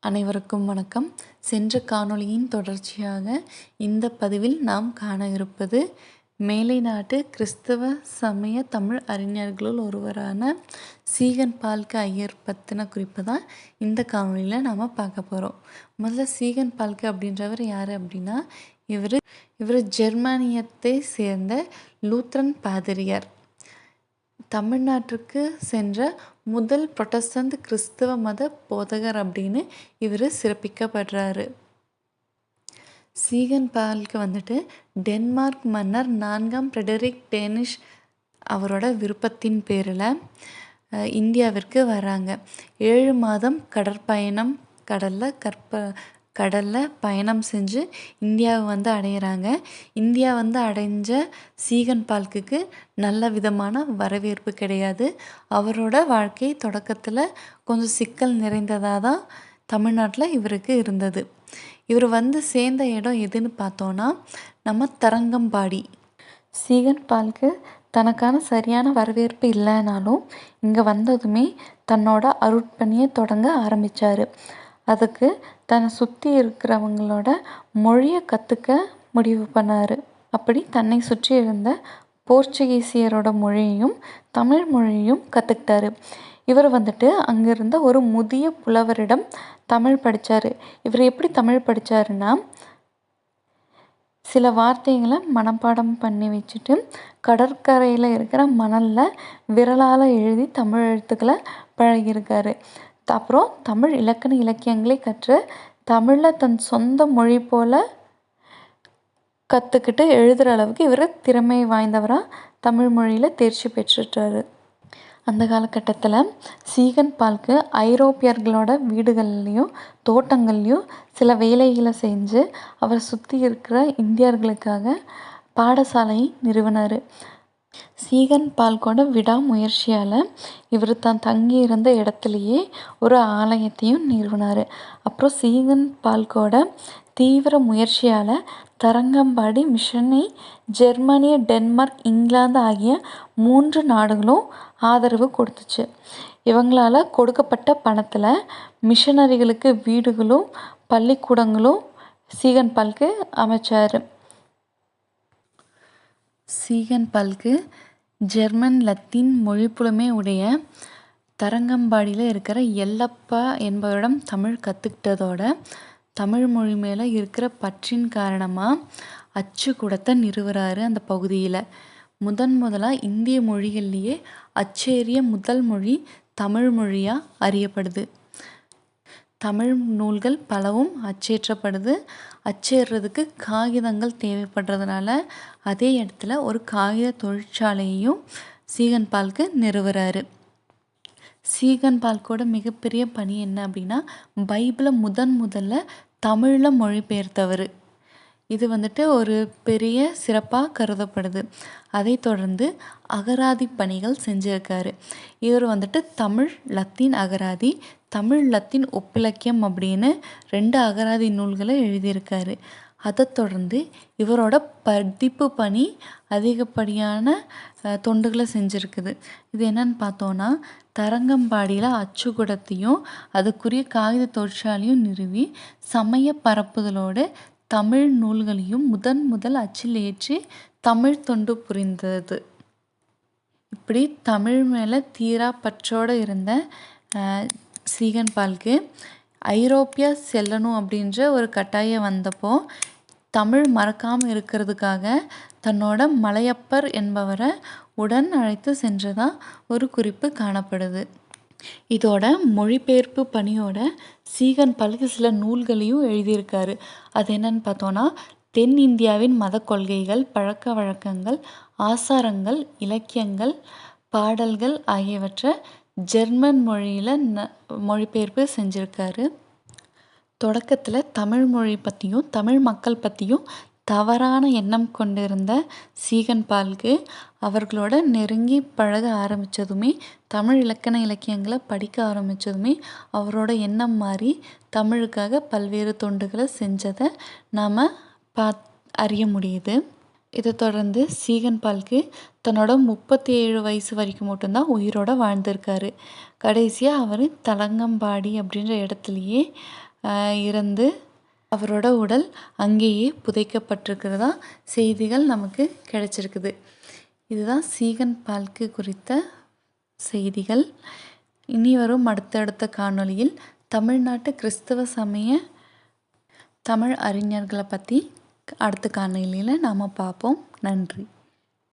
அனைவருக்கும் வணக்கம். சென்ற காணொளியின் தொடர்ச்சியாக இந்த பதிவில் நாம் காண இருப்பது மேலை நாட்டு கிறிஸ்தவ சமய தமிழ் அறிஞர்களுள் ஒருவரான சீகன் பால்கே ஐயர் பற்றின குறிப்பு தான் இந்த காணொளியில் நாம் பார்க்க போகிறோம். முதல்ல சீகன் பால்கே அப்படின்றவர் யார் அப்படின்னா, இவர் ஜெர்மானியத்தை சேர்ந்த லூத்ரன் பாதிரியார். தமிழ்நாட்டுக்கு சென்ற முதல் புரொட்டஸ்டன்ட் கிறிஸ்தவ மத போதகர் அப்படின்னு இவர் சிறப்பிக்கப்படுறாரு. சீகன் பால்கே டென்மார்க் மன்னர் 4ஆம் ஃப்ரெடரிக் டேனிஷ் அவரோட விருப்பத்தின் பேரில் இந்தியாவிற்கு வராங்க. 7 மாதம் கடலில் பயணம் செஞ்சு இந்தியாவை அடையிறாங்க. இந்தியா அடைஞ்ச சீகன் பால்கேக்கு நல்ல விதமான வரவேற்பு கிடையாது. அவரோட வாழ்க்கை தொடக்கத்தில் கொஞ்சம் சிக்கல் நிறைந்ததாக தான் தமிழ்நாட்டில் இவருக்கு இருந்தது. இவர் சேர்ந்த இடம் எதுன்னு பார்த்தோன்னா நம்ம தரங்கம்பாடி. சீகன் பால்கே தனக்கான சரியான வரவேற்பு இல்லைனாலும் இங்கே வந்ததுமே தன்னோட அருட்பணியை தொடங்க ஆரம்பித்தார். அதுக்கு தன்னை சுற்றி இருக்கிறவங்களோட மொழியை கற்றுக்க முடிவு பண்ணார். அப்படி தன்னை சுற்றி இருந்த போர்ச்சுகீசியரோட மொழியையும் தமிழ் மொழியையும் கற்றுக்கிட்டாரு. இவர் அங்கே இருந்த ஒரு முதிய புலவரிடம் தமிழ் படித்தார். இவர் எப்படி தமிழ் படித்தாருன்னா, சில வார்த்தைகளை மனப்பாடம் பண்ணி வச்சுட்டு கடற்கரையில் இருக்கிற மணலில் விரலால் எழுதி தமிழ் எழுத்துக்களை பழகியிருக்காரு. அப்புறம் தமிழ் இலக்கண இலக்கியங்களை கற்று தமிழில் தன் சொந்த மொழி போல் கற்றுக்கிட்டு எழுதுகிற அளவுக்கு இவர் திறமை வாய்ந்தவராக தமிழ் மொழியில் தேர்ச்சி பெற்றுட்டார். அந்த காலகட்டத்தில் சீகன் பால்கே ஐரோப்பியர்களோட வீடுகள்லேயும் தோட்டங்கள்லேயும் சில வேலைகளை செஞ்சு அவர் சுற்றி இருக்கிற இந்தியர்களுக்காக பாடசாலையை நிறுவினார். சீகன் பால்கேவோட விடாமுயற்சியால் இவர் தான் தங்கியிருந்த இடத்துலையே ஒரு ஆலயத்தையும் நிறுவினார். அப்புறம் சீகன் பால்கேவோட தீவிர முயற்சியால் தரங்கம்பாடி மிஷனை ஜெர்மனி, டென்மார்க், இங்கிலாந்து ஆகிய 3 நாடுகளும் ஆதரவு கொடுத்துச்சு. இவங்களால் கொடுக்கப்பட்ட பணத்தில் மிஷனரிகளுக்கு வீடுகளும் பள்ளிக்கூடங்களும் சீகன் பால்கே அமைச்சார். சீகன் பால்கே ஜெர்மன் லத்தீன் மொழிப்புலமை உடைய தரங்கம்பாடியில் இருக்கிற எல்லப்பா என்பவரிடம் தமிழ் கற்றுக்கிட்டதோட தமிழ் மொழி மேலே இருக்கிற பற்றின் காரணமாக அச்சுக்கூடத்தை நிறுவுறாரு. அந்த பகுதியில் முதலாக இந்திய மொழிகள்லேயே அச்சேறிய முதல் மொழி தமிழ் மொழியாக அறியப்படுது. தமிழ் நூல்கள் பலவும் அச்சேற்றப்படுது. அச்சேறுறதுக்கு காகிதங்கள் தேவைப்படுறதுனால அதே இடத்துல ஒரு காகித தொழிற்சாலையையும் சீகன் பால்கே நிறுவுறாரு. சீகன் பால்கேவோட மிகப்பெரிய பணி என்ன அப்படின்னா, பைபிளை முதல்ல தமிழில் மொழிபெயர்த்தவர். இது ஒரு பெரிய சிறப்பாக கருதப்படுது. அதை தொடர்ந்து அகராதி பணிகள் செஞ்சுருக்காரு. இவர் தமிழ் லத்தீன் அகராதி, தமிழ் லத்தீன் ஒப்பிலக்கியம் அப்படின்னு 2 அகராதி நூல்களை எழுதியிருக்காரு. அதை தொடர்ந்து இவரோட பதிப்பு பணி அதிகப்படியான தொண்டுகளை செஞ்சுருக்குது. இது என்னன்னு பார்த்தோன்னா, தரங்கம்பாடியில் அச்சுக்கூடத்தையும் அதுக்குரிய காகித தொழிற்சாலையும் நிறுவி சமய பரப்புதலோடு தமிழ் நூல்களையும் முதல் அச்சில் ஏற்றி தமிழ் தொண்டு புரிந்தது. இப்படி தமிழ் மேலே தீரா பற்றோடு இருந்த சீகன் பால்கே ஐரோப்பியா செல்லணும் அப்படின்ற ஒரு கட்டாயம் வந்தப்போ தமிழ் மறக்காமல் இருக்கிறதுக்காக தன்னோட மலையப்பர் என்பவரை உடன் அழைத்து சென்றதாக ஒரு குறிப்பு காணப்படுது. இதோட மொழிபெயர்ப்பு பணியோட சீகன் பால்கே சில நூல்களையும் எழுதியிருக்காரு. அது என்னன்னு பார்த்தோன்னா, தென் இந்தியாவின் மத கொள்கைகள், பழக்க வழக்கங்கள், ஆசாரங்கள், இலக்கியங்கள், பாடல்கள் ஆகியவற்றை ஜெர்மன் மொழியில் மொழிபெயர்ப்பு செஞ்சுருக்காரு. தொடக்கத்தில் தமிழ் மொழி பற்றியும் தமிழ் மக்கள் பற்றியும் தவறான எண்ணம் கொண்டிருந்த சீகன் பால்கே அவர்களோட நெருங்கி பழக ஆரம்பித்ததுமே, தமிழ் இலக்கண இலக்கியங்களை படிக்க ஆரம்பித்ததுமே அவரோட எண்ணம் மாறி தமிழுக்காக பல்வேறு தொண்டுகளை செஞ்சதை நாம் அறிய முடியுது. இதை தொடர்ந்து சீகன் பால்கே தன்னோட 37 வயசு வரைக்கும் மட்டும்தான் உயிரோடு வாழ்ந்திருக்காரு. கடைசியாக அவர் தரங்கம்பாடி அப்படின்ற இடத்துலையே இறந்து அவரோட உடல் அங்கேயே புதைக்கப்பட்டிருக்கிறதா செய்திகள் நமக்கு கிடைச்சிருக்குது. இதுதான் சீகன் பால்க்கு குறித்த செய்திகள். இனி வரும் அடுத்தடுத்த காணொளியில் தமிழ்நாட்டு கிறிஸ்தவ சமய தமிழ் அறிஞர்களை பற்றி அடுத்த காணொளியில் நாம் பார்ப்போம். நன்றி.